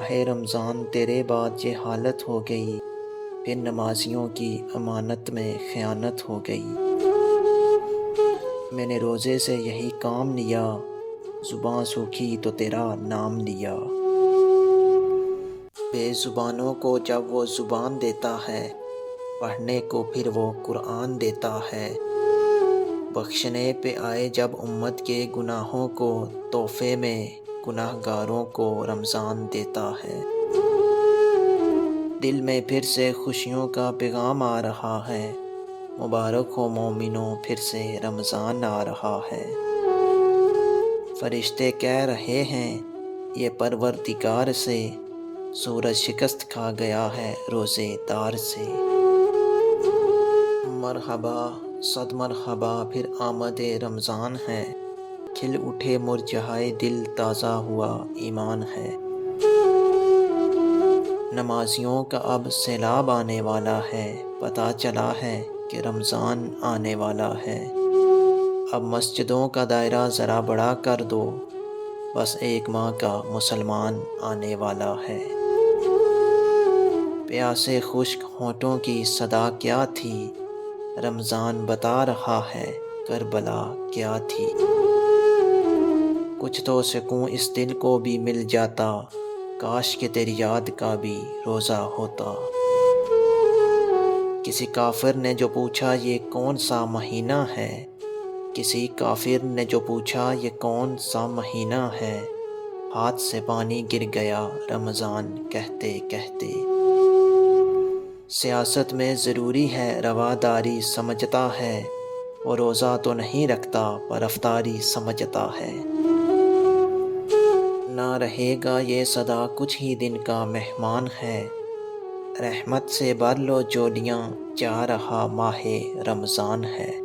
ماہ رمضان تیرے بعد یہ حالت ہو گئی، پھر نمازیوں کی امانت میں خیانت ہو گئی۔ میں نے روزے سے یہی کام لیا، زباں سوکھی تو تیرا نام لیا۔ بے زبانوں کو جب وہ زبان دیتا ہے، پڑھنے کو پھر وہ قرآن دیتا ہے۔ بخشنے پہ آئے جب امت کے گناہوں کو، تحفے میں گناہ گاروں کو رمضان دیتا ہے۔ دل میں پھر سے خوشیوں کا پیغام آ رہا ہے، مبارک ہو مومنوں پھر سے رمضان آ رہا ہے۔ فرشتے کہہ رہے ہیں یہ پروردگار سے، سورج شکست کھا گیا ہے روزے دار سے۔ مرحبا صد مرحبا پھر آمد رمضان ہے، کھل اٹھے مرجھائے دل تازہ ہوا ایمان ہے۔ نمازیوں کا اب سیلاب آنے والا ہے، پتہ چلا ہے کہ رمضان آنے والا ہے۔ اب مسجدوں کا دائرہ ذرا بڑا کر دو، بس ایک ماہ کا مسلمان آنے والا ہے۔ پیاسے خشک ہونٹوں کی صدا کیا تھی، رمضان بتا رہا ہے کربلا کیا تھی۔ کچھ تو سکون اس دل کو بھی مل جاتا، کاش کہ تیری یاد کا بھی روزہ ہوتا۔ کسی کافر نے جو پوچھا یہ کون سا مہینہ ہے، کسی کافر نے جو پوچھا یہ کون سا مہینہ ہے، ہاتھ سے پانی گر گیا رمضان کہتے کہتے۔ سیاست میں ضروری ہے رواداری سمجھتا ہے، وہ روزہ تو نہیں رکھتا پر افطاری سمجھتا ہے۔ نہ رہے گا یہ صدا کچھ ہی دن کا مہمان ہے، رحمت سے بھر لو جھولیاں جا رہا ماہ رمضان ہے۔